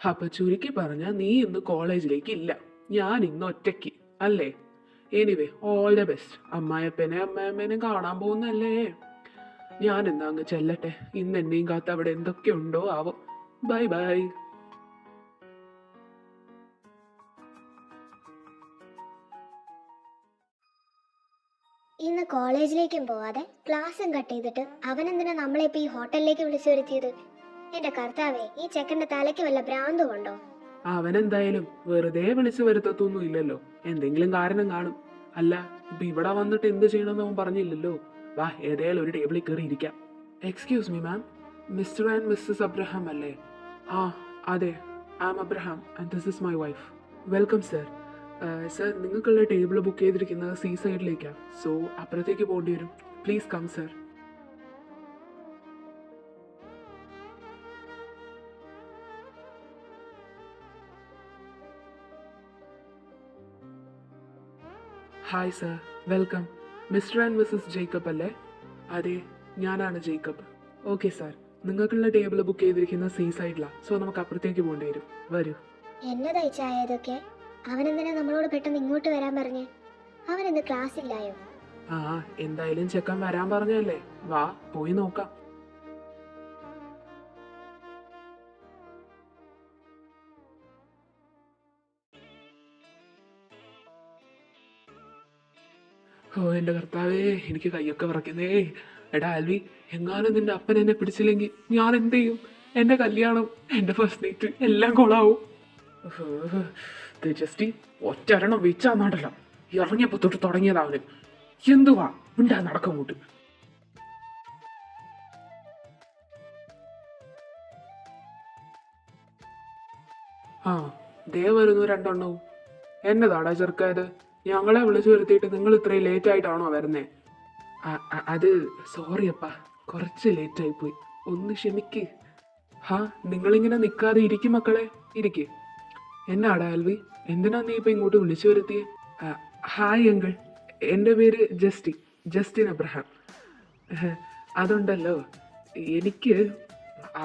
അപ്പൊ ചുരുക്കി പറഞ്ഞ നീ ഇന്ന് കോളേജിലേക്ക് ഇല്ല, ഞാൻ ഇന്ന് ഒറ്റയ്ക്ക് അല്ലേ? Anyway all the best. അമ്മായപ്പനെ അമ്മായമ്മേനെ കാണാൻ പോകുന്നല്ലേ. ഞാൻ എന്നാ അങ്ങ് ചെല്ലട്ടെ. ഇന്ന് എന്നെയും കാത്ത് അവിടെ എന്തൊക്കെ ഉണ്ടോ ആവോ. Bye bye. ഇന്ന് കോളേജിലേക്കും പോവാതെ ക്ലാസ്സും കട്ട് ചെയ്തിട്ട് അവനെന്തിനാ നമ്മളെ ഇപ്പൊ ഈ ഹോട്ടലിലേക്ക് വിളിച്ചു വരുത്തിയത്? എന്റെ കർത്താവേ, ഈ ചെക്കന്റെ തലയ്ക്ക് വല്ല ഭ്രാന്തും ഉണ്ടോ? അവനെന്തായാലും വെറുതെ വിളിച്ചു വരുത്തത്തൊന്നും ഇല്ലല്ലോ, എന്തെങ്കിലും കാരണം കാണും. അല്ല, ഇപ്പൊ ഇവിടെ വന്നിട്ട് എന്ത് ചെയ്യണമെന്ന് അവൻ പറഞ്ഞില്ലല്ലോ. വാ, ഏതായാലും ഒരു ടേബിളിൽ കയറി ഇരിക്കാം. Excuse me ma'am, Mr and Mrs Abraham അല്ലേ? ആ അതെ, I am Abraham and this is my wife. Welcome sir. Sir, നിങ്ങൾക്കുള്ള ടേബിൾ ബുക്ക് ചെയ്തിരിക്കുന്നത് സീ സൈഡിലേക്കാണ്, സോ അപ്പുറത്തേക്ക് പോകേണ്ടി വരും. Please come sir. Hi sir, welcome. Mr and Mrs Jacob അല്ലേ? അതെ, ഞാനാണ് ജേക്കബ്. ഓക്കെ സാർ, നിങ്ങൾക്കുള്ള ടേബിൾ ബുക്ക് ചെയ്തിരിക്കുന്ന സീ സൈഡിലാണ്, സോ നമുക്ക് അപ്പുറത്തേക്ക് പോകേണ്ടി വരും. വരൂ. എന്നതാ ഇതൊക്കെ? അവനെന്തിനാ നമ്മളോട് പെട്ടെന്ന് ഇങ്ങോട്ട് വരാൻ പറഞ്ഞേ? അവനെന്ത് ക്ലാസ് ഇല്ലായോ? ആ, എന്തായാലും ചെക്കൻ വരാൻ പറഞ്ഞല്ലേ, വാ പോയി നോക്കാം. ഓ എന്റെ കർത്താവേ, എനിക്ക് കൈയൊക്കെ വിറയ്ക്കുന്നേ. എടാ ആൽവി, എങ്ങാനും നിന്റെ അപ്പൻ എന്നെ പിടിച്ചില്ലെങ്കിൽ ഞാൻ എന്ത് ചെയ്യും? എന്റെ കല്യാണം, എന്റെ ഫസ്റ്റ് നൈറ്റ് എല്ലാം കൊളാവും. ജസ്റ്റ് ഒറ്റരണം വെച്ചാന്നോണ്ടല്ലോ, ഇറങ്ങിയപ്പോ തൊട്ട് തുടങ്ങിയതാവന്. എന്തുവാ ഉണ്ടാ നടക്കങ്ങോട്ട്. ആ, ദേ വരുന്നു രണ്ടെണ്ണവും. എന്നതാടാ ചെറുക്കായത്? ഞങ്ങളെ വിളിച്ചു വരുത്തിയിട്ട് നിങ്ങൾ ഇത്രയും ലേറ്റ് ആയിട്ടാണോ വരുന്നേ? അത് സോറി അപ്പാ, കുറച്ച് ലേറ്റ് ആയി പോയി, ഒന്ന് ക്ഷമിക്ക്. ഹാ, നിങ്ങളിങ്ങനെ നിൽക്കാതെ ഇരിക്കും മക്കളെ, ഇരിക്ക്. എന്നാടാ ആൽവി, എന്തിനാ നീ ഇപ്പൊ ഇങ്ങോട്ട് വിളിച്ചു വരുത്തിയേ? ഹായ് അങ്കിൾ, എൻ്റെ പേര് ജസ്റ്റിൻ അബ്രഹാം. അതുണ്ടല്ലോ, എനിക്ക്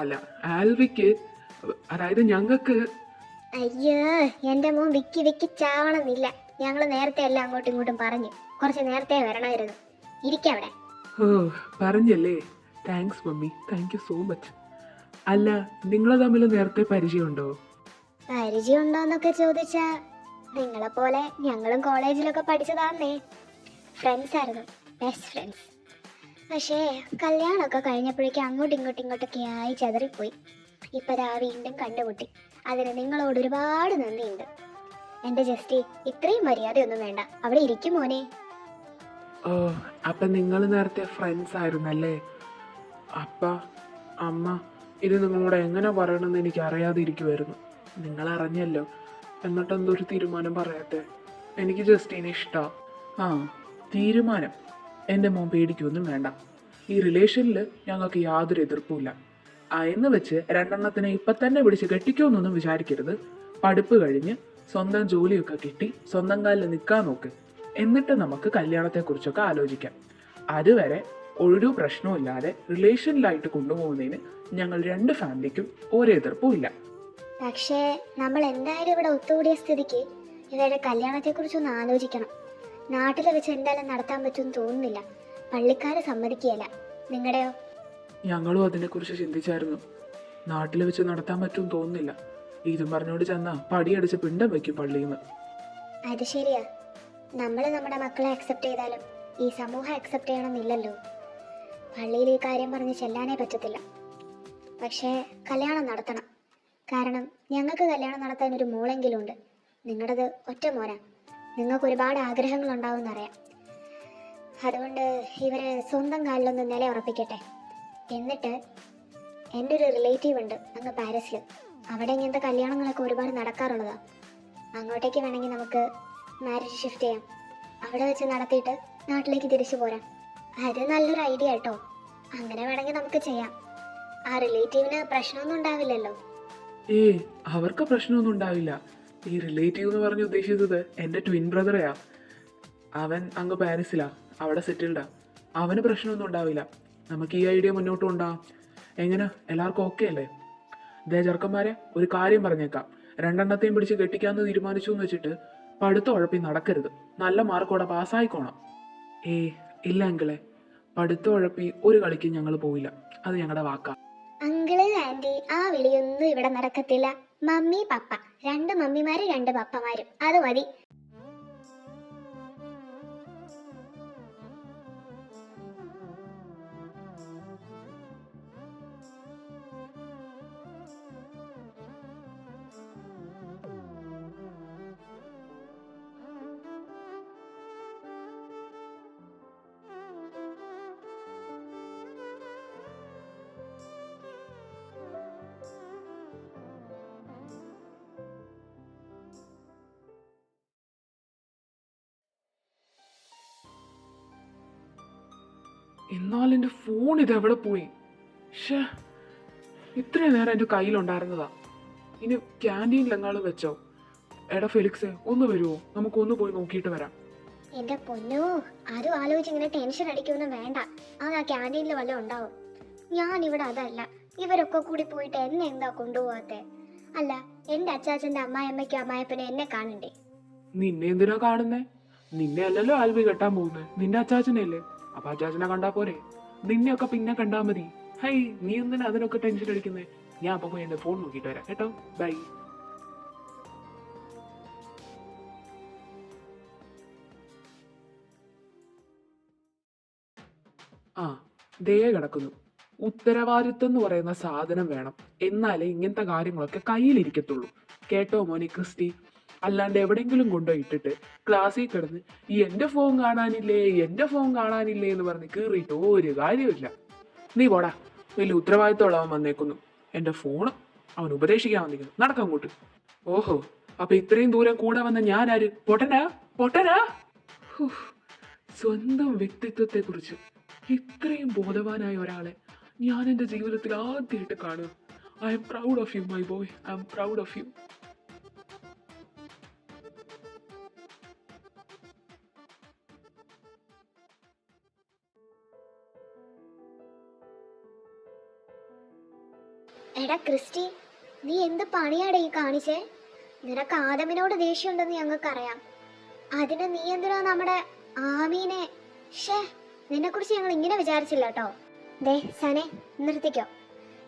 അല്ല, ആൽവിക്ക്, അതായത് ഞങ്ങൾക്ക്. അയ്യോ, എന്റെ മോൻ വിക്കി വിക്കി ചാവണമെന്നില്ല. ഞങ്ങള് നേരത്തെ എല്ലാം അങ്ങോട്ടും ഇങ്ങോട്ടും പറഞ്ഞു, കുറച്ച് നേരത്തെ വരണമായിരുന്നു. ഇരിക്കവിടെ. ഓ, പറഞ്ഞല്ലേ. Thanks mummy, thank you so much. അല്ല, നിങ്ങൾ തമ്മിൽ നേരത്തെ പരിചയമുണ്ടോ? പരിചയമുണ്ടോന്നൊക്കെ ചോദിച്ചാ, നിങ്ങളെ പോലെ ഞങ്ങളും കോളേജിലൊക്കെ പഠിച്ചതാന്നേ. ഫ്രണ്ട്സ് ആയിരുന്നു, ബെസ്റ്റ് ഫ്രണ്ട്സ്. പക്ഷേ കല്യാണമൊക്കെ കഴിഞ്ഞപ്പോഴേക്കും ഇങ്ങോട്ടൊക്കെ ആയി ചെതറിപ്പോയി. ഇപ്പതാ വീണ്ടും കണ്ടുമുട്ടി. അതിന് നിങ്ങളോട് ഒരുപാട് നന്ദിയുണ്ട്. എന്റെ ജസ്റ്റി, ഇത്രയും മര്യാദയൊന്നും വേണ്ട, അവിടെ ഇരിക്കും മോനെ. ഓ, അപ്പൊ നിങ്ങൾ നേരത്തെ ഫ്രണ്ട്സ് ആയിരുന്നല്ലേ? അപ്പ അമ്മ ഇത് നിങ്ങളോട് എങ്ങനെ പറയണമെന്ന് എനിക്ക് അറിയാതെ ഇരിക്കുമായിരുന്നു. നിങ്ങൾ അറിഞ്ഞല്ലോ, എന്നിട്ട് എന്തൊരു തീരുമാനം പറയാത്തെ? എനിക്ക് ജസ്റ്റിനെ ഇഷ്ടമാണ്. ആ, തീരുമാനം എൻ്റെ മോൻ പേടിക്കൊന്നും വേണ്ട. ഈ റിലേഷനിൽ ഞങ്ങൾക്ക് യാതൊരു എതിർപ്പുമില്ല. എന്ന് വെച്ച് രണ്ടെണ്ണത്തിനെ ഇപ്പം തന്നെ പിടിച്ച് കെട്ടിക്കുമെന്നൊന്നും വിചാരിക്കരുത്. പഠിപ്പ് കഴിഞ്ഞ് സ്വന്തം ജോലിയൊക്കെ കിട്ടി സ്വന്തം കാലിൽ നിൽക്കാൻ നോക്ക്. എന്നിട്ട് നമുക്ക് കല്യാണത്തെക്കുറിച്ചൊക്കെ ആലോചിക്കാം. അതുവരെ ഒരു പ്രശ്നവുമില്ലാതെ റിലേഷനിലായിട്ട് കൊണ്ടുപോകുന്നതിന് ഞങ്ങൾ രണ്ട് ഫാമിലിക്കും ഒരു എതിർപ്പും ഇല്ല. പക്ഷേ നമ്മൾ എന്തായാലും ഇവിടെ ഒത്തുകൂടിയ സ്ഥിതിക്ക് ഇവരുടെ കല്യാണത്തെക്കുറിച്ചൊന്ന് ആലോചിക്കണം. നാട്ടിൽ വെച്ച് എന്തായാലും നടത്താൻ പറ്റുമെന്ന് തോന്നുന്നില്ല. പള്ളിക്കാരെ സമ്മതിക്കുകയില്ല. നിങ്ങളുടെയോ? ഞങ്ങളും അതിനെക്കുറിച്ച് ചിന്തിച്ചായിരുന്നു. നാട്ടിൽ വെച്ച് നടത്താൻ പറ്റുമെന്ന് തോന്നുന്നില്ല. ഇതും പറഞ്ഞോട് ചെന്നാ പടിയടിച്ച് പിണ്ടം വയ്ക്കും പള്ളിയിൽ നിന്ന്. അത് ശരിയാ. നമ്മൾ നമ്മുടെ മക്കളെ അക്സെപ്റ്റ് ചെയ്താലും ഈ സമൂഹം അക്സെപ്റ്റ് ചെയ്യണമെന്നില്ലല്ലോ. പള്ളിയിൽ ഈ കാര്യം പറഞ്ഞ് ചെല്ലാനേ പറ്റത്തില്ല. പക്ഷേ കല്യാണം നടത്തണം. കാരണം ഞങ്ങൾക്ക് കല്യാണം നടത്താൻ ഒരു മോളെങ്കിലും ഉണ്ട്. നിങ്ങളുടേത് ഒറ്റ മോനാ. നിങ്ങൾക്ക് ഒരുപാട് ആഗ്രഹങ്ങളുണ്ടാവുമെന്നറിയാം. അതുകൊണ്ട് ഇവരെ സ്വന്തം കാലിലൊന്ന് നില ഉറപ്പിക്കട്ടെ. എന്നിട്ട് എൻ്റെ ഒരു റിലേറ്റീവ് ഉണ്ട് അങ്ങ് പാരീസിൽ. അവിടെ ഇങ്ങനത്തെ കല്യാണങ്ങളൊക്കെ ഒരുപാട് നടക്കാറുള്ളതാണ്. അങ്ങോട്ടേക്ക് വേണമെങ്കിൽ നമുക്ക് മാരേജ് ഷിഫ്റ്റ് ചെയ്യാം. അവിടെ വെച്ച് നടത്തിയിട്ട് നാട്ടിലേക്ക് തിരിച്ചു പോരാം. അത് നല്ലൊരു ഐഡിയ കേട്ടോ. അങ്ങനെ വേണമെങ്കിൽ നമുക്ക് ചെയ്യാം. ആ റിലേറ്റീവിന് പ്രശ്നമൊന്നും ഉണ്ടാവില്ലല്ലോ. അവർക്ക് പ്രശ്നമൊന്നും ഉണ്ടാവില്ല. ഈ റിലേറ്റീവ് എന്ന് പറഞ്ഞ് ഉദ്ദേശിച്ചത് എൻ്റെ ട്വിൻ ബ്രദറെയാ. അവൻ അങ്ങ് പാരീസിലാ, അവിടെ സെറ്റിൽഡാ. അവന് പ്രശ്നമൊന്നും ഉണ്ടാവില്ല. നമുക്ക് ഈ ഐഡിയ മുന്നോട്ട് കൊണ്ടുപോകാം. എങ്ങനെ, എല്ലാവർക്കും ഓക്കെ അല്ലേ? ദേ ചെറുക്കന്മാരെ, ഒരു കാര്യം പറഞ്ഞേക്കാം. രണ്ടെണ്ണത്തെയും പിടിച്ച് കെട്ടിക്കാന്ന് തീരുമാനിച്ചു എന്ന് വെച്ചിട്ട് പഠിത്തം ഉഴപ്പി നടക്കരുത്. നല്ല മാർക്കോടെ പാസ്സായിക്കോണം. ഇല്ല അങ്കിളെ, പഠിത്തം ഉഴപ്പി ഒരു കളിക്ക് ഞങ്ങൾ പോയില്ല. അത് ഞങ്ങളുടെ വാക്കാ. അങ്കിള് ആന്റി ആ വിളിയൊന്നും ഇവിടെ നടക്കത്തില്ല. മമ്മി പപ്പ, രണ്ട് മമ്മിമാരും രണ്ട് പപ്പമാരും, അത് മതി. എന്നാൽ എൻ്റെ ഫോൺ ഇതെവിടെ പോയി? ഷേ, ഇത്രയും നേരം എൻ്റെ കയ്യിലുണ്ടായിരുന്നതാ. ഇനി ക്യാൻറ്റീനിലെങ്ങാളും വെച്ചോ? എടാ ഫെലിക്സേ, ഒന്ന് വരുമോ? നമുക്കൊന്ന് പോയി നോക്കിയിട്ട് വരാം. എന്റെ പൊന്നോ, ആരും ആലോചിച്ച് ഇങ്ങനെ ടെൻഷൻ അടിക്കൊന്നും വേണ്ട. അത് ആ ക്യാൻറ്റീനിൽ വല്ലതും ഉണ്ടാവും. ഞാൻ ഇവിടെ അതല്ല, ഇവരൊക്കെ കൂടി പോയിട്ട് എന്നെ എന്താ കൊണ്ടുപോകാത്തെ? അല്ല, എന്റെ അച്ചാച്ചന്റെ അമ്മായിയമ്മയ്ക്കും അമ്മായപ്പനും എന്നെ കാണണ്ടേ? നിന്നെ എന്തിനാ കാണുന്നേ? നിന്നെ അല്ലല്ലോ ആൽവി കെട്ടാൻ പോകുന്നത്, നിന്റെ അച്ചാച്ചനല്ലേ. അപ്പൊ അച്ചാച്ചനെ കണ്ടാ പോരെ? നിന്നെയൊക്കെ പിന്നെ കണ്ടാ മതി. ഹൈ, നീ എന്തിനാ അതിനൊക്കെ ടെൻഷൻ അടിക്കുന്നേ? ഞാൻ അപ്പൊ പോയി എന്റെ ഫോൺ നോക്കിയിട്ട് വരാം കേട്ടോ. ബൈ. ആ, ദേ കിടക്കുന്നു. ഉത്തരവാദിത്വം എന്ന് പറയുന്ന സാധനം വേണം, എന്നാലേ ഇങ്ങനത്തെ കാര്യങ്ങളൊക്കെ കയ്യിലിരിക്കത്തുള്ളൂ. കേട്ടോ മോനെ ക്രിസ്റ്റി? അല്ലാണ്ട് എവിടെയെങ്കിലും കൊണ്ടുപോയി ഇട്ടിട്ട് ക്ലാസ്സിൽ കിടന്ന് എന്റെ ഫോൺ കാണാനില്ലേ, എന്റെ ഫോൺ കാണാനില്ലേ എന്ന് പറഞ്ഞ് കീറിയിട്ട് ഒരു കാര്യമില്ല. നീ പോടാ, വലിയ ഉത്തരവാദിത്തമുള്ളവൻ വന്നേക്കുന്നു. എന്റെ ഫോണ് അവൻ ഉപദേശിക്കാൻ വന്നിരിക്കുന്നു. നടക്കങ്ങോട്ട്. ഓഹോ, അപ്പൊ ഇത്രയും ദൂരം കൂടെ വന്ന ഞാനാര്? പൊട്ടനാ? പൊട്ടനാ? സ്വന്തം വ്യക്തിത്വത്തെ കുറിച്ച് ഇത്രയും ബോധവാനായ ഒരാളെ ഞാൻ എൻ്റെ ജീവിതത്തിൽ ആദ്യമായിട്ട് കാണുക. I am proud of you my boy, I am proud of you. എടാ ക്രിസ്റ്റി, നീ എന്ത് പണിയാടെ ഈ കാണിച്ചേ? നിനക്ക് ആദമിനോട് ദേഷ്യമുണ്ടെന്ന് ഞങ്ങൾക്കറിയാം. അതിന് നീ എന്തിനാ നമ്മുടെ ആമീനെ? ഷേ, നിന്നെ കുറിച്ച് ഞങ്ങൾ ഇങ്ങനെ വിചാരിച്ചില്ല കേട്ടോ. ദേ സനെ, നിർത്തിക്കോ.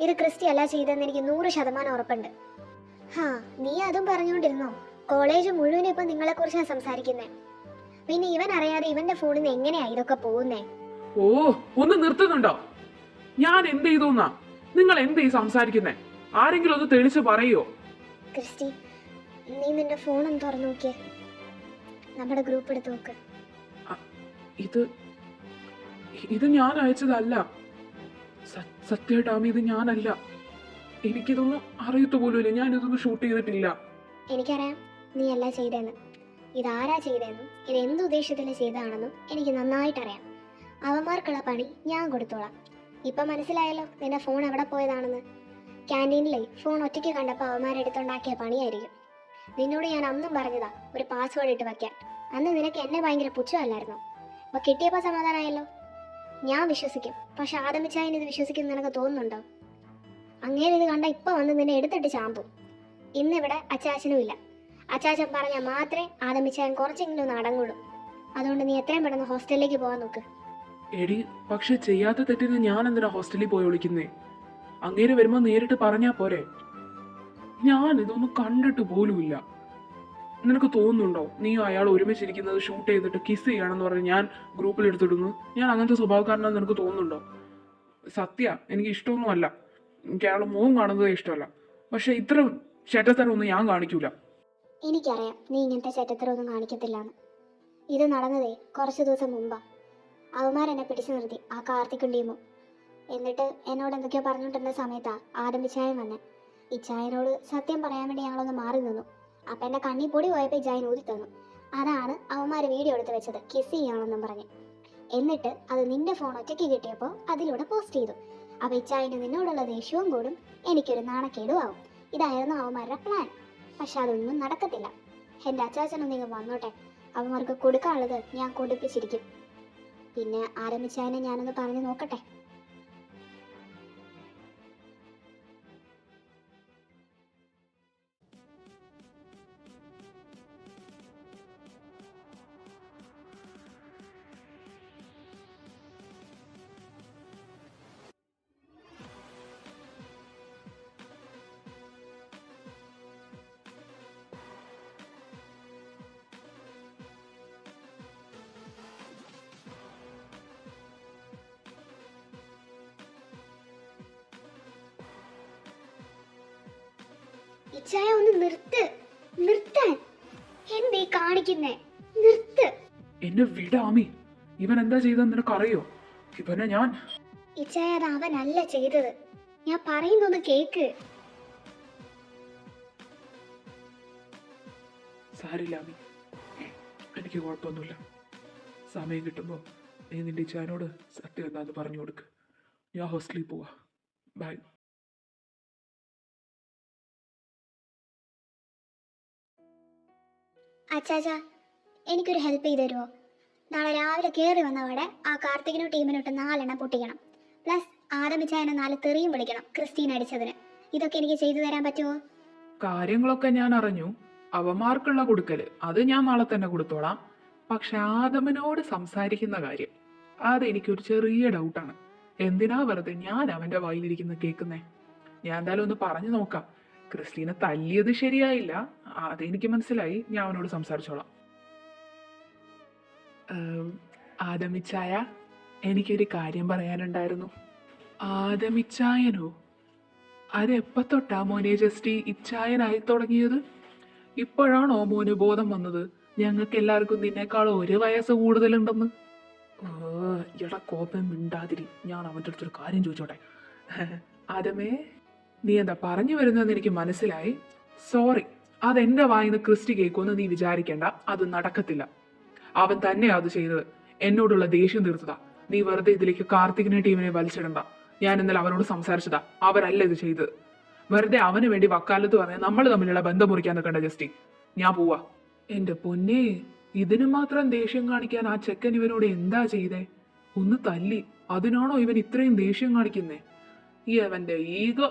ഇത് ക്രിസ്റ്റി അല്ല ചെയ്തെന്ന് എനിക്ക് 100% ഉറപ്പുണ്ട്. ഹാ, നീ അതും പറഞ്ഞുകൊണ്ടിരുന്നോ? കോളേജ് മുഴുവനും ഇപ്പൊ നിങ്ങളെ കുറിച്ചാണ് സംസാരിക്കുന്നേ. പിന്നെ ഇവൻ അറിയാതെ ഇവന്റെ ഫോണിൽ നിന്ന് എങ്ങനെയാ ഇതൊക്കെ പോകുന്നേ? ഓ, ഒന്ന് നിർത്തുന്നുണ്ടോ? ഞാൻ എന്ത് ചെയ്തോന്നാ? നിങ്ങൾ എന്ത് സംസാരിക്കുന്നേ? ആരെങ്കിലും ഒന്ന് തെളിച്ച് പറയോ? ക്രിസ്റ്റി, നീ നിന്റെ ഫോൺ ഒന്ന് തുറന്നു നോക്കിയേ. നമ്മുടെ ഗ്രൂപ്പ് എടുത്ത് നോക്ക്. ഇത് ഞാൻ അയച്ചതല്ല. സത്യമായിട്ടാമി, ഇത് ഞാനല്ല. എനിക്കിതൊന്നും അറിയത്തു പോലുമില്ല. ഞാൻ ഇതൊന്നും ഷൂട്ട് ചെയ്തിട്ടില്ല. എനിക്കറിയാം നീ അല്ല ചെയ്തെന്ന്. ഇതാരാ ചെയ്തെന്നും ഇത് എന്ത് ഉദ്ദേശത്തിൽ ചെയ്തതാണെന്നും എനിക്ക് നന്നായിട്ടറിയാം. അവന്മാർക്കുള്ള പണി ഞാൻ കൊടുത്തോളാം. ഇപ്പൊ മനസ്സിലായല്ലോ നിന്റെ ഫോൺ എവിടെ പോയതാണെന്ന്. ക്യാൻറ്റീനിലെ ഫോൺ ഒറ്റയ്ക്ക് കണ്ടപ്പോൾ അവന്മാരെടുത്തുണ്ടാക്കിയ പണിയായിരിക്കും. നിന്നോട് ഞാൻ അന്നും പറഞ്ഞതാ ഒരു പാസ്വേഡ് ഇട്ട് വയ്ക്കാൻ. അന്ന് നിനക്ക് എന്നെ ഭയങ്കര പുച്ഛമല്ലായിരുന്നു. അപ്പൊ കിട്ടിയപ്പോൾ സമാധാനമായല്ലോ. ഞാൻ വിശ്വസിക്കും, പക്ഷെ ആദമിച്ചായൻ ഇത് വിശ്വസിക്കുന്ന നിനക്ക് തോന്നുന്നുണ്ടോ? അങ്ങേര് ഇത് കണ്ട ഇപ്പൊ വന്ന് നിന്നെ എടുത്തിട്ട് ചാമ്പും. ഇന്നിവിടെ അച്ചാച്ചനും ഇല്ല. അച്ചാച്ചൻ പറഞ്ഞാൽ മാത്രമേ ആദമിച്ചായൻ കുറച്ചെങ്കിലും ഒന്ന് അടങ്ങുള്ളൂ. അതുകൊണ്ട് നീ എത്രയും പെട്ടെന്ന് ഹോസ്റ്റലിലേക്ക് പോകാൻ നോക്ക്. എടി, പക്ഷെ ചെയ്യാത്ത തെറ്റിന് ഞാൻ എന്തിനാ ഹോസ്റ്റലിൽ പോയി വിളിക്കുന്നേ? അങ്ങേര് വരുമ്പോ നേരിട്ട് പറഞ്ഞാ പോരെ? ഞാൻ ഇതൊന്നും കണ്ടിട്ട് പോലുമില്ല. നിനക്ക് തോന്നുന്നുണ്ടോ നീയും അയാൾ ഒരുമിച്ചിരിക്കുന്നത് ഷൂട്ട് ചെയ്തിട്ട് കിസ് ചെയ്യണമെന്ന് പറഞ്ഞ് ഞാൻ ഗ്രൂപ്പിൽ എടുത്തിടുന്നു? ഞാൻ അങ്ങനത്തെ സ്വഭാവക്കാരനാണെന്ന് നിനക്ക് തോന്നുന്നുണ്ടോ? സത്യ, എനിക്ക് ഇഷ്ടമൊന്നുമല്ല. എനിക്ക് അയാൾ മുഖം കാണുന്നത് ഇഷ്ടമല്ല. പക്ഷെ ഇത്ര ചേട്ടത്തരമൊന്നും ഞാൻ കാണിക്കൂല. എനിക്കറിയാം നീ ഇങ്ങനത്തെ ചേട്ടത്തരമൊന്നും കാണിക്കത്തില്ലാന്ന്. ഇത് നടന്നതേ കുറച്ച് ദിവസം മുമ്പാ. അവന്മാരെന്നെ പിടിച്ചു നിർത്തി ആ കാർത്തിക്കും ടീമും. എന്നിട്ട് എന്നോട് എന്തൊക്കെയോ പറഞ്ഞുകൊണ്ടിരുന്ന സമയത്താ ആദമിച്ചായൻ വന്നെ. ഇച്ചായനോട് സത്യം പറയാൻ വേണ്ടി ഞങ്ങളൊന്ന് മാറി നിന്നു. അപ്പം എൻ്റെ കണ്ണി പൊടി പോയപ്പോൾ ഇച്ചായൻ ഊതി തന്നു. അതാണ് അവന്മാർ വീഡിയോ എടുത്ത് വെച്ചത് കിസ് ചെയ്യാണെന്നും പറഞ്ഞ്. എന്നിട്ട് അത് നിന്റെ ഫോൺ ഒറ്റയ്ക്ക് കിട്ടിയപ്പോൾ അതിലൂടെ പോസ്റ്റ് ചെയ്തു. അപ്പം ഇച്ചായന് നിന്നോടുള്ള ദേഷ്യവും കൂടും, എനിക്കൊരു നാണക്കേടും ആവും. ഇതായിരുന്നു അവന്മാരുടെ പ്ലാൻ. പക്ഷെ അതൊന്നും നടക്കത്തില്ല. എൻ്റെ അച്ചാച്ചനൊന്നിങ്ങ് വന്നോട്ടെ, അവന്മാർക്ക് കൊടുക്കാനുള്ളത് ഞാൻ കൊടുപ്പിച്ചിരിക്കും. പിന്നെ ആരംഭിച്ചതിനെ ഞാനൊന്ന് പറഞ്ഞു നോക്കട്ടെ. ഇച്ചായ ഒന്ന് നിർത്ത്, നിർത്താൻ. എന്തീ കാണിക്കുന്നേ? നിർത്ത്. എന്നെ വിടാമി. ഇവൻ എന്താ ചെയ്തെന്ന് നിനക്കറിയോ? ഇവനെ ഞാൻ... ഇച്ചായ അത് അവനല്ല ചെയ്തത്. ഞാൻ പറയുന്നൊന്ന് കേക്ക്. സാരില്ല അമ്മി, എനിക്ക് കുഴപ്പമൊന്നുമില്ല. സമയം കിട്ടുമ്പോൾ നീ നിന്റെ ഇച്ചായനോട് സത്യം എന്താന്ന് പറഞ്ഞു കൊടുക്ക്. ഞാൻ ഹോസ്റ്റലിൽ പോവാ. ബൈ. അച്ചാച്ചാ, എനിക്കൊരു ഹെൽപ്പ് ചെയ്ത് തരുമോ? നാളെ രാവിലെ കയറി വന്നവടെ ആ കാർത്തികിനും ടീമിനോട്ട് 4 എണ്ണം പൊട്ടിക്കണം. പ്ലസ് ആദമിച്ചായനെ 4 തെറിയും വിളിക്കണം ക്രിസ്റ്റീൻ അടിച്ചതിന്. ഇതൊക്കെ എനിക്ക് ചെയ്തു തരാൻ പറ്റുമോ? കാര്യങ്ങളൊക്കെ ഞാൻ അറിഞ്ഞു. അവന്മാർക്കുള്ള കൊടുക്കല് അത് ഞാൻ നാളെ തന്നെ കൊടുത്തോളാം. പക്ഷെ ആദമനോട് സംസാരിക്കുന്ന കാര്യം അത് എനിക്കൊരു ചെറിയ ഡൗട്ടാണ്. എന്തിനാ വെറുതെ ഞാൻ അവന്റെ വായിലിരിക്കുന്ന കേൾക്കുന്നേ? ഞാൻ എന്തായാലും ഒന്ന് പറഞ്ഞു നോക്കാം. ക്രിസ്റ്റീനെ തല്ലിയത് ശരിയായില്ല, അതെനിക്ക് മനസ്സിലായി. ഞാൻ അവനോട് സംസാരിച്ചോളാം. ആദമിച്ചായ, എനിക്കൊരു കാര്യം പറയാനുണ്ടായിരുന്നു. ആദമിച്ചായനോ? അതെപ്പ തൊട്ടാ മോനെ ജസ്റ്റ് ഇച്ചായനായി തുടങ്ങിയത്? ഇപ്പോഴാണോ മോന് ബോധം വന്നത് ഞങ്ങൾക്ക് എല്ലാവർക്കും നിന്നേക്കാളും 1 വയസ്സ് കൂടുതലുണ്ടെന്ന്? എടാ കോപം മിണ്ടാതിരി. ഞാൻ അവൻ്റെ അടുത്തൊരു കാര്യം ചോദിച്ചോട്ടെ. ആദമേ, നീ എന്താ പറഞ്ഞു വരുന്നതെന്ന് എനിക്ക് മനസ്സിലായി. സോറി, അതെന്റെ വായിന്ന് ക്രിസ്റ്റി കേൾക്കുമെന്ന് നീ വിചാരിക്കേണ്ട. അത് നടക്കത്തില്ല. അവൻ തന്നെയാ അത് ചെയ്തത്. എന്നോടുള്ള ദേഷ്യം തീർത്തതാ. നീ വെറുതെ ഇതിലേക്ക് കാർത്തികിനെ ടീമിനെ വലിച്ചിടണ്ട. ഞാൻ ഇന്നലെ അവനോട് സംസാരിച്ചതാ. അവരല്ല ഇത് ചെയ്തത്. വെറുതെ അവന് വേണ്ടി വക്കാലത്ത് പറഞ്ഞ് നമ്മൾ തമ്മിലുള്ള ബന്ധം മുറിക്കാൻ നിൽക്കണ്ട ജസ്റ്റി. ഞാൻ പോവാ. എന്റെ പൊന്നേ, ഇതിന് മാത്രം ദേഷ്യം കാണിക്കാൻ ആ ചെക്കൻ ഇവനോട് എന്താ ചെയ്തേ? ഒന്ന് തല്ലി, അതിനാണോ ഇവൻ ഇത്രയും ദേഷ്യം കാണിക്കുന്നേ? ഈ അവന്റെ ഈഗോ.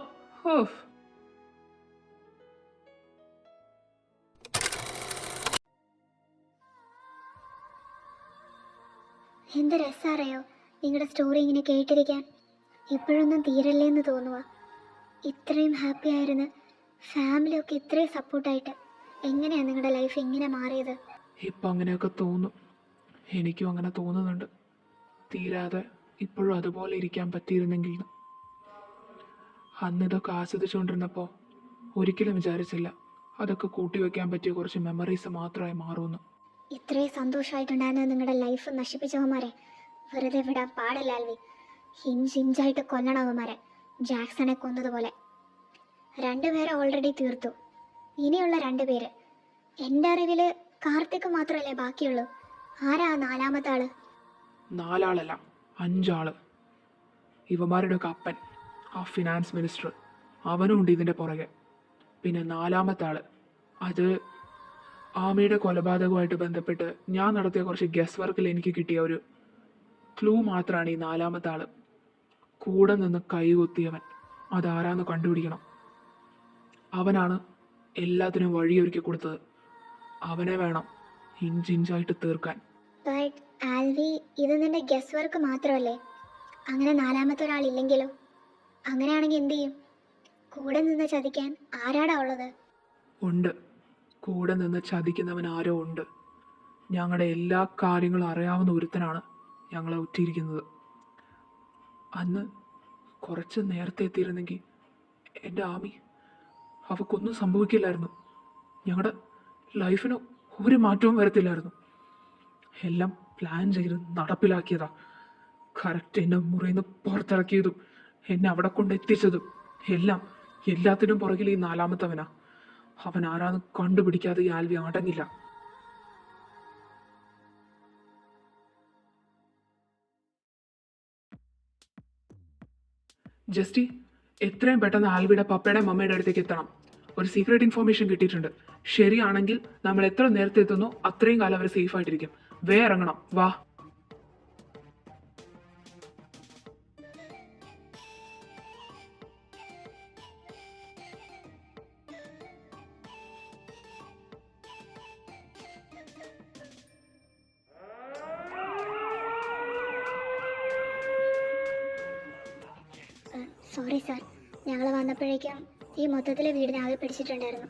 എന്ത് രസാറിയോ നിങ്ങളുടെ സ്റ്റോറി ഇങ്ങനെ കേട്ടിരിക്കാൻ. ഇപ്പോഴൊന്നും തീരല്ലേന്ന് തോന്നുക. ഇത്രയും ഹാപ്പി ആയിരുന്നു, ഫാമിലിയൊക്കെ ഇത്രയും സപ്പോർട്ടായിട്ട്. എങ്ങനെയാണ് നിങ്ങളുടെ ലൈഫ് ഇങ്ങനെ മാറിയത്? ഇപ്പം അങ്ങനെയൊക്കെ തോന്നും. എനിക്കും അങ്ങനെ തോന്നുന്നുണ്ട്. തീരാതെ ഇപ്പോഴും അതുപോലെ ഇരിക്കാൻ പറ്റിയിരുന്നെങ്കിൽ. അന്ന് ഇതൊക്കെ ആസ്വദിച്ചുകൊണ്ടിരുന്നപ്പോൾ ഒരിക്കലും വിചാരിച്ചില്ല അതൊക്കെ കൂട്ടിവെക്കാൻ പറ്റിയ കുറച്ച് മെമ്മറീസ് മാത്രമായി മാറുമെന്ന്. ഇത്രയും സന്തോഷമായിട്ടുണ്ടായിരുന്ന നിങ്ങളുടെ ലൈഫ് നശിപ്പിച്ചവന്മാരെ വെറുതെ വിടാൻ പാടില്ല ആൽവി. ഇഞ്ചിഞ്ചായിട്ട് കൊല്ലണവന്മാരെ, ജാക്സനെ കൊന്നതുപോലെ. 2 പേരെ ഓൾറെഡി തീർത്തു. ഇനിയുള്ള 2 പേര്. എൻ്റെ അറിവിൽ കാർത്തിക് മാത്രമല്ലേ ബാക്കിയുള്ളൂ. ആരാ 4ാമത്തെ ആള്? 4 ആളല്ല, 5 ആള്. ഇവന്മാരുടെ ഒക്കെ അപ്പൻ, ആ ഫിനാൻസ് മിനിസ്റ്റർ, അവനും ഉണ്ട് ഇതിൻ്റെ പുറകെ. പിന്നെ 4ാമത്തെ ആള്, അത് ആമയുടെ കൊലപാതകവുമായിട്ട് ബന്ധപ്പെട്ട് ഞാൻ നടത്തിയ കുറച്ച് ഗസ് വർക്കിൽ എനിക്ക് കിട്ടിയ ഒരു ക്ലൂ മാത്രമാണ് ഈ 4ാമത്തെ ആള്. കൂടെ നിന്ന് കൈകൊത്തിയവൻ. അതാരാന്ന് കണ്ടുപിടിക്കണം. അവനാണ് എല്ലാത്തിനും വഴിയൊരുക്കി കൊടുത്തത്. അവനെ വേണം ഇഞ്ചിഞ്ചായിട്ട് തീർക്കാൻ. ബട്ട് ആൽവി, ഇത് നിന്റെ ഗസ് വർക്ക് മാത്രമല്ലേ? അങ്ങനെ 4ാമത്തെ ഒരാളില്ലെങ്കിലോ? അങ്ങനെയാണെങ്കിൽ എന്തു ചെയ്യും? കൂടെ നിന്ന് ചതിക്കാൻ ആരാടാ ഉള്ളത്? ഉണ്ട്, കൂടെ നിന്ന് ചതിക്കുന്നവൻ ആരോ ഉണ്ട്. ഞങ്ങളുടെ എല്ലാ കാര്യങ്ങളും അറിയാവുന്ന ഒരുത്തനാണ് ഞങ്ങളെ ഒറ്റിയിരിക്കുന്നത്. അന്ന് കുറച്ച് നേരത്തെ എത്തിയിരുന്നെങ്കിൽ എൻ്റെ ആമി അവക്കൊന്നും സംഭവിക്കില്ലായിരുന്നു. ഞങ്ങളുടെ ലൈഫിന് ഒരു മാറ്റവും വരത്തില്ലായിരുന്നു. എല്ലാം പ്ലാൻ ചെയ്ത് നടപ്പിലാക്കിയതാ. കറക്റ്റ് എന്നെ മുറിയിൽ നിന്ന് പുറത്തിറക്കിയതും എന്നെ അവിടെ കൊണ്ടെത്തിച്ചതും എല്ലാത്തിനും പുറകിൽ ഈ 4ാമത്തവനാ. അവൻ ആരാന്ന് കണ്ടുപിടിക്കാതെ ഈ ആൽവി അടങ്ങില്ല. ജസ്റ്റി, എത്രയും പെട്ടെന്ന് ആൽവിയുടെ പപ്പയുടെ മമ്മയുടെ അടുത്തേക്ക് എത്തണം. ഒരു സീക്രട്ട് ഇൻഫോർമേഷൻ കിട്ടിയിട്ടുണ്ട്. ശരിയാണെങ്കിൽ നമ്മൾ എത്ര നേരത്തെ എത്തുന്നോ അത്രയും കാലം അവർ സേഫ് ആയിട്ടിരിക്കും. ഇറങ്ങണം, വാ. സോറി സാർ, ഞങ്ങൾ വന്നപ്പോഴേക്കും ഈ മൊത്തത്തിലെ വീടിനാകെ പിടിച്ചിട്ടുണ്ടായിരുന്നു.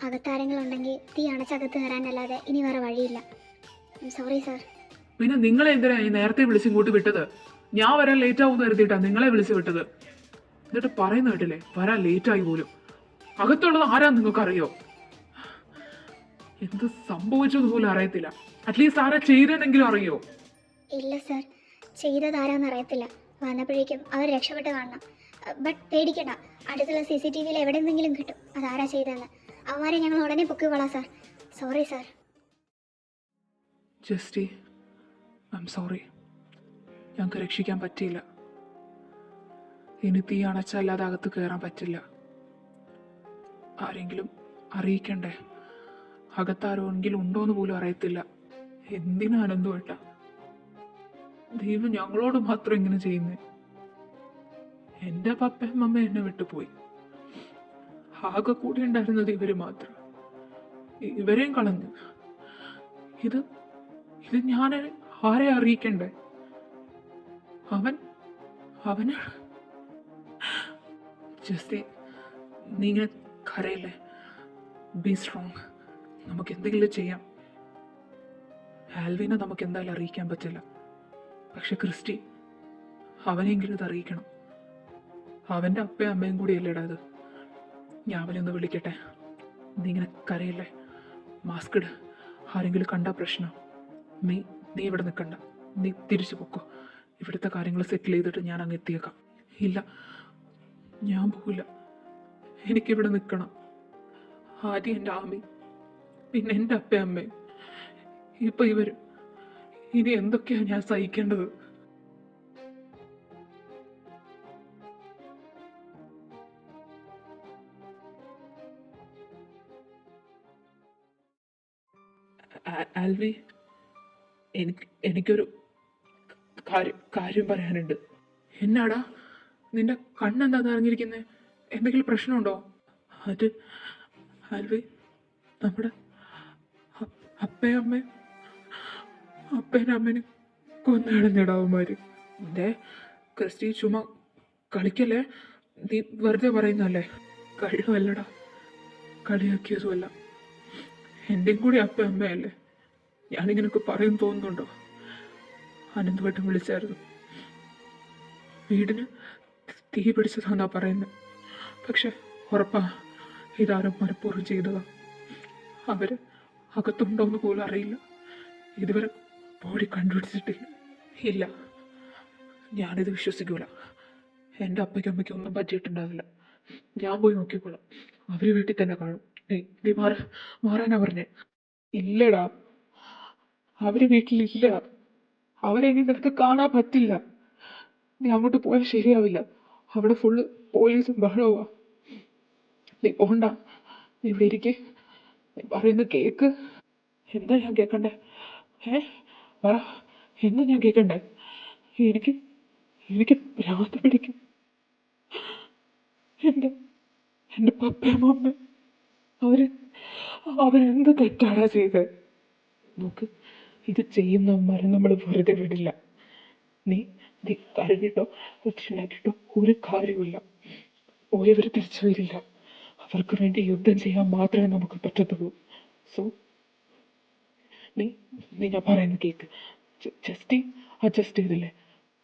അകത്താരങ്ങളുണ്ടെങ്കിൽ തീ അണച്ചകത്ത് കയറാനല്ലാതെ ഇനി വേറെ വഴിയില്ല. Sorry sir. പിന്നെ നിങ്ങളെ എന്തിനാ ഈ നേരത്തെ വിളിച്ച് ഇങ്ങോട്ട് വിട്ടത്? ഞാൻ വരാൻ ലേറ്റ് ആവുമെന്ന് കരുതിയിട്ടാ നിങ്ങളെ വിളിച്ച് വിട്ടത്. എന്നിട്ട് പറയുന്ന കേട്ടില്ലേ, വരാൻ ലേറ്റായി പോലും. അകത്തുള്ളത് ആരാ നിങ്ങൾക്കറിയോ? എന്ത് സംഭവിച്ചത് പോലും അറിയത്തില്ല. അറ്റ്ലീസ്റ്റ് ആരാ ചെയ്തതെങ്കിലും അറിയോ? ഇല്ല സർ, ചെയ്തത് ആരാന്ന് അറിയത്തില്ല. വന്നപ്പോഴേക്കും അവർ രക്ഷപ്പെട്ട് കാണണം. ബട്ട് പേടിക്കണ്ട, അടുത്തുള്ള CCTV-യിൽ എവിടെ നിന്നെങ്കിലും കിട്ടും അതാരാ ചെയ്തതെന്ന്. അവന്മാരെ ഞങ്ങൾ ഉടനെ പൊക്കിക്കൊള്ളാം സാർ. Sorry sir. ജസ്റ്റി, ഐ എം സോറി. ഞങ്ങൾക്ക് രക്ഷിക്കാൻ പറ്റിയില്ല. ഇനി തീ അണച്ചല്ലാതെ അകത്ത് കയറാൻ പറ്റില്ല. ആരെങ്കിലും അറിയിക്കണ്ടേ? അകത്താരെങ്കിലും ഉണ്ടോന്ന് പോലും അറിയത്തില്ല. എന്തിനാ അനന്തുവേട്ട? ദൈവം ഞങ്ങളോട് മാത്രം ഇങ്ങനെ ചെയ്യുന്നേ? എൻ്റെ പപ്പയും അമ്മ എന്നെ വിട്ടുപോയി. ആകെ കൂടി ഉണ്ടായിരുന്നത് ഇവര് മാത്രം. ഇവരെയും കളഞ്ഞു. ഇത് ഇത് ഞാൻ ആരെ അറിയിക്കണ്ടേ? അവന് ജസ്റ്റി, നീ ഇങ്ങനെ കരയില്ലേ? B strong. നമുക്ക് എന്തെങ്കിലും ചെയ്യാം. ആൽവിനെ നമുക്ക് എന്തായാലും അറിയിക്കാൻ പറ്റില്ല. പക്ഷെ ക്രിസ്റ്റി, അവനെങ്കിലും ഇത് അറിയിക്കണം. അവൻ്റെ അപ്പയും അമ്മയും കൂടി അല്ലേടാ ഇത്. ഞാൻ അവനെ ഒന്ന് വിളിക്കട്ടെ. നീ ഇങ്ങനെ കരയില്ലേ? മാസ്ക് ഇട്. ആരെങ്കിലും കണ്ടാ പ്രശ്നം. നീ നീ ഇവിടെ നിൽക്കണ്ട. നീ തിരിച്ചു പൊക്കോ. ഇവിടുത്തെ കാര്യങ്ങൾ സെറ്റിൽ ചെയ്തിട്ട് ഞാൻ അങ്ങ് എത്തിയേക്കാം. ഇല്ല, ഞാൻ പോവില്ല. എനിക്കിവിടെ നിൽക്കണം. ആദ്യം എൻ്റെ ആമി, പിന്നെ എൻ്റെ അപ്പയും അമ്മയും, ഇപ്പൊ ഇവരും. ഇനി എന്തൊക്കെയാ ഞാൻ സഹിക്കേണ്ടത്? ആൽവി, എനിക്കൊരു കാര്യം പറയാനുണ്ട്. എന്നാടാ നിന്റെ കണ്ണെന്താ അറിഞ്ഞിരിക്കുന്നത്? എന്തെങ്കിലും പ്രശ്നമുണ്ടോ? അത് ആൽവി, നമ്മുടെ അപ്പയും അമ്മയും അപ്പേനും അമ്മേനും കൊന്നുകളഞ്ഞിടാവന്മാര്. എന്തേ ക്രിസ്റ്റി, ചുമ്മാ കളിക്കല്ലേ. നീ വെറുതെ പറയുന്നല്ലേ. കഴിവല്ലടാ, കളിയാക്കിയതുമല്ല. എൻ്റെയും കൂടി അപ്പ അമ്മയല്ലേ. ഞാനിങ്ങനൊക്കെ പറയും തോന്നുന്നുണ്ടോ? അനന്തവട്ടം വിളിച്ചായിരുന്നു. വീടിന് തീ പിടിച്ചതാന്നാ പറയുന്നത്. പക്ഷെ ഉറപ്പാ ഇതാരും മനഃപൂർവ്വം ചെയ്തതാ. അവര് അകത്തുണ്ടോന്ന് പോലും അറിയില്ല. ഇതുവരെ ബോഡി കണ്ടുപിടിച്ചിട്ടില്ല. ഇല്ല, ഞാനിത് വിശ്വസിക്കൂല. എൻ്റെ അപ്പയ്ക്കും അമ്മയ്ക്കും ഒന്നും പറ്റിയിട്ടുണ്ടാവില്ല. ഞാൻ പോയി നോക്കിക്കോളാം. അവര് വീട്ടിൽ തന്നെ കാണും. നീ മാറാനാ പറഞ്ഞേ? ഇല്ലടാ, അവര് വീട്ടിലില്ല. അവരെ ഇനി നിനക്ക് കാണാൻ പറ്റില്ല. നീ അങ്ങോട്ട് പോയാൽ ശരിയാവില്ല. അവിടെ ഫുള്ള് പോലീസും ബഹളവുമാ. നീ പോണ്ട. നീ ഇവിടെ ഇരിക്കെ. നീ പറയുന്ന കേക്ക്. എന്താ ഞാൻ കേൾക്കണ്ടേ? പറ, എന്താ ഞാൻ കേൾക്കണ്ടേ? എനിക്ക് എനിക്ക് ഭ്രാന്ത് പിടിക്കും. എൻ്റെ എൻ്റെ പപ്പയും അമ്മ അവര് അവരെന്ത് തെറ്റാണ് ചെയ്തത്? നോക്ക്, ഇത് ചെയ്യുന്നവന്മാരെ നമ്മൾ വെറുതെ വിടില്ല. നീ നീ കരഞ്ഞിട്ടോ രക്ഷനാക്കിട്ടോ ഒരു കാര്യമില്ല. പോയവർ തിരിച്ചു വരില്ല. അവർക്ക് വേണ്ടി യുദ്ധം ചെയ്യാൻ മാത്രമേ നമുക്ക് പറ്റത്തുള്ളൂ. സോ നീ നീ ഞാൻ പറയുന്ന കേക്ക്. ജസ്റ്റ് അഡ്ജസ്റ്റ് ചെയ്തില്ലേ,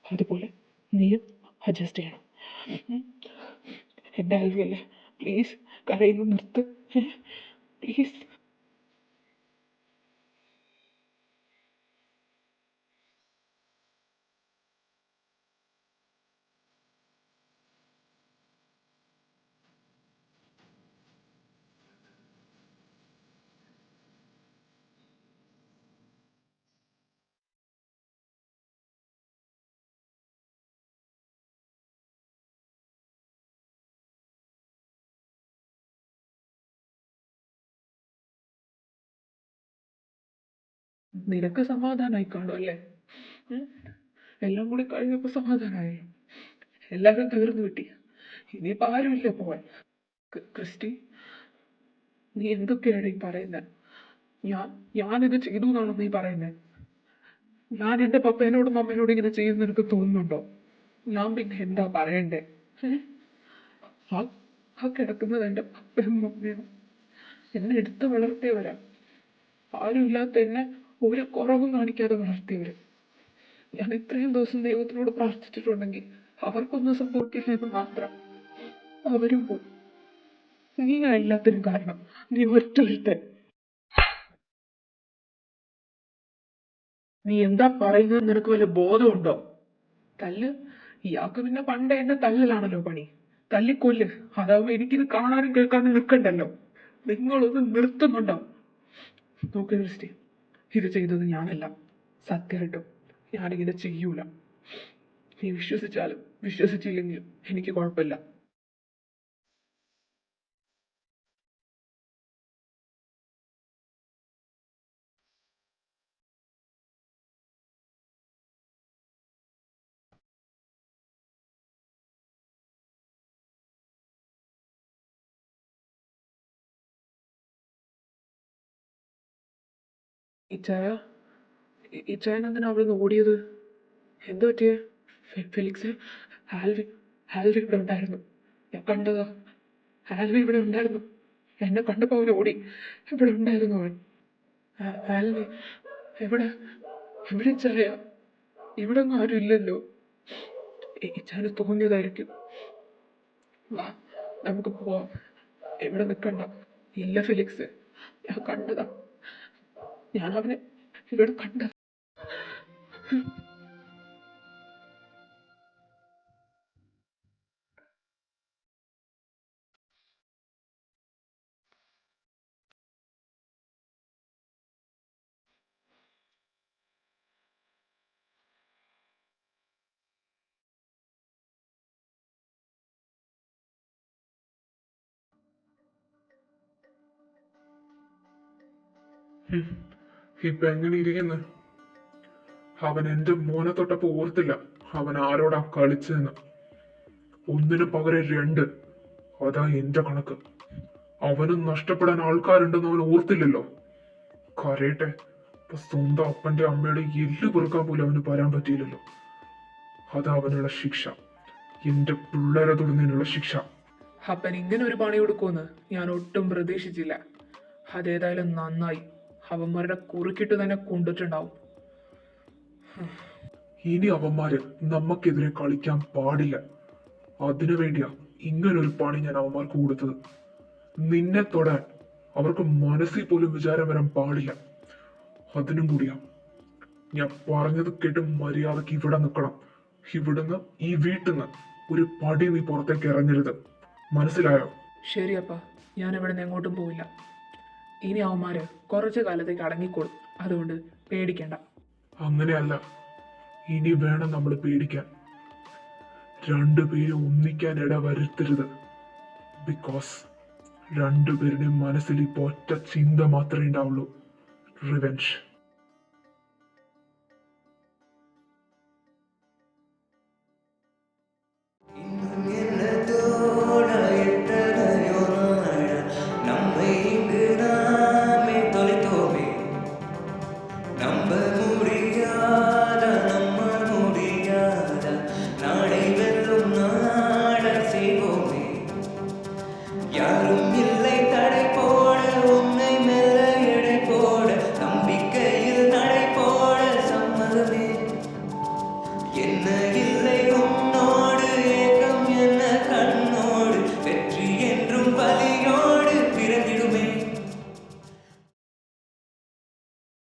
അതുപോലെ നീയും അഡ്ജസ്റ്റ് ചെയ്യണം. എൻ്റെ ആൽവിയല്ലേ, പ്ലീസ് കരയുന്നു നിർത്ത്. പ്ലീസ്. നിനക്ക് സമാധാനമായി കാണും അല്ലേ? എല്ലാം കൂടി കഴിഞ്ഞപ്പോ സമാധാനമായി. എല്ലാവരും തീർന്നു കിട്ടി. ഇനിയിപ്പോ ആരുമില്ല പോവാൻ. ക്രിസ്റ്റി, നീ എന്തൊക്കെയാണ് ഈ പറയുന്നത്? ഞാനിത് ചെയ്തു എന്നാണോ നീ പറയുന്നത്? ഞാൻ എൻ്റെ പപ്പേനോടും അമ്മേനോടും ഇങ്ങനെ ചെയ്യുന്ന നിനക്ക് തോന്നുന്നുണ്ടോ? ഞാൻ പിന്നെ എന്താ പറയണ്ടേ? ആ ആ കിടക്കുന്നത് എൻ്റെ പപ്പയും അമ്മയും എന്നെ എടുത്ത് വളർത്തിയവരാ. ആരുമില്ലാത്ത എന്നെ ഒരു കുറവും കാണിക്കാതെ വളർത്തിയവര്. ഞാൻ ഇത്രയും ദിവസം ദൈവത്തിനോട് പ്രാർത്ഥിച്ചിട്ടുണ്ടെങ്കിൽ അവർക്കൊന്നും സംഭവിക്കില്ല എന്ന് മാത്രം. അവരും പോയി. നീ എല്ലാത്തിനും കാരണം. നീ ഒറ്റ ഒരുത്തൻ. നീ എന്താ പറയുന്നത്? നിനക്ക് വല്ല ബോധമുണ്ടോ? തല്ല്. ഇയാൾക്ക് പിന്നെ പണ്ടേ എന്നെ തല്ലലാണല്ലോ പണി. തല്ലിക്കൊല്ല്. അതാവുമ്പോ എനിക്കിത് കാണാനും കേൾക്കാനും നിൽക്കണ്ടല്ലോ. നിങ്ങളൊന്ന് നിർത്തുന്നുണ്ടോ? നോക്ക് ക്രിസ്റ്റി, ഇത് ചെയ്തത് ഞാനല്ല. സത്യമായിട്ടും ഞാനിങ്ങനെ ചെയ്യൂല. നീ വിശ്വസിച്ചാലും വിശ്വസിച്ചില്ലെങ്കിലും എനിക്ക് കുഴപ്പമില്ല. ഇച്ചായ, ഇച്ചായൻ എന്തിനാ അവിടെ നിന്ന് ഓടിയത്? എന്തു പറ്റിയേ? ഫെലിക്സ്, ആൽവി ആൽവി ഇവിടെ ഉണ്ടായിരുന്നു. ഞാൻ കണ്ടതാ. ആൽവി ഇവിടെ ഉണ്ടായിരുന്നു. എന്നെ കണ്ടപ്പോൾ അവൻ ഓടി. ഇവിടെ ഉണ്ടായിരുന്നു അവൻ. ആൽവി എവിടെ? എവിടെ ഇച്ചായ? ഇവിടെ ഒന്നും ആരും ഇല്ലല്ലോ. ഇച്ചാന് തോന്നിയതായിരിക്കും. വാ, നമുക്ക് പോവാം. ഇവിടെ നിൽക്കണ്ട. ഇല്ല ഫെലിക്സ്, ഞാൻ കണ്ടതാ. ഞാൻ അവനെ ഇവിടെ കണ്ട. ഇപ്പൊ എങ്ങനെ ഇരിക്കുന്നു? അവൻ എന്റെ മോനെ തൊട്ടപ്പോ ഓർത്തില്ല അവൻ ആരോടാ കളിച്ചതെന്ന്. ഒന്നിനു പകരം രണ്ട്. അതാ എന്റെ കണക്ക്. അവനും നഷ്ടപ്പെടാൻ ആൾക്കാരുണ്ടെന്ന് അവൻ ഓർത്തില്ലല്ലോ. കരയട്ടെ. ഇപ്പൊ സ്വന്തം അപ്പന്റെ അമ്മയുടെ എല്ല് പെറുക്കാൻ പോലും അവന് വരാൻ പറ്റിയില്ലല്ലോ. അതാ അവനുള്ള ശിക്ഷ. എന്റെ പിള്ളേരെ തൊടുന്നതിനുള്ള ശിക്ഷ. അപ്പൻ ഇങ്ങനെ ഒരു പണി കൊടുക്കുമെന്ന് ഞാൻ ഒട്ടും പ്രതീക്ഷിച്ചില്ല. അതേതായാലും നന്നായി. അവന്മാരുടെ കുറുക്കിട്ട് തന്നെ കൊണ്ടിട്ടുണ്ടാവും. ഇനി അവന്മാര് നമുക്കെതിരെ കളിക്കാൻ പാടില്ല. അതിനു വേണ്ടിയാ ഇങ്ങനൊരു പണി ഞാൻ അവന്മാർക്ക് കൊടുത്തത്. നിന്നെ തൊടാൻ അവർക്ക് മനസ്സിൽ പോലും വിചാരം വരാൻ പാടില്ല. അതിനും കൂടിയാ ഞാൻ പറഞ്ഞത് കേട്ട് മര്യാദക്ക് ഇവിടെ നിൽക്കണം. ഇവിടുന്ന്, ഈ വീട്ടിൽ നിന്ന് ഒരു പടി നീ പുറത്തേക്ക് ഇറങ്ങരുത്. മനസ്സിലായോ? ശരിയപ്പ, ഞാൻ ഇവിടെ നിന്ന് എങ്ങോട്ടും പോവില്ല. ഇനി അവന്മാര് കുറച്ചു കാലത്തേക്ക് അടങ്ങിക്കോളും. അതുകൊണ്ട് പേടിക്കണ്ട. അങ്ങനെയല്ല, ഇനി വേണം നമ്മൾ പേടിക്കാൻ. രണ്ടുപേരും ഒന്നിക്കാൻ ഇട വരുത്തരുത്. ബിക്കോസ് രണ്ടുപേരുടെയും മനസ്സിൽ ഇപ്പൊ ഒറ്റ ചിന്ത മാത്രമേ ഉണ്ടാവുള്ളൂ: റിവെഞ്ച്. யாரும் இல்லை தடை போட உன்னை மெல்ல எடை போட நம்பிக்கையில் நடை போட சம்மதமே என்ன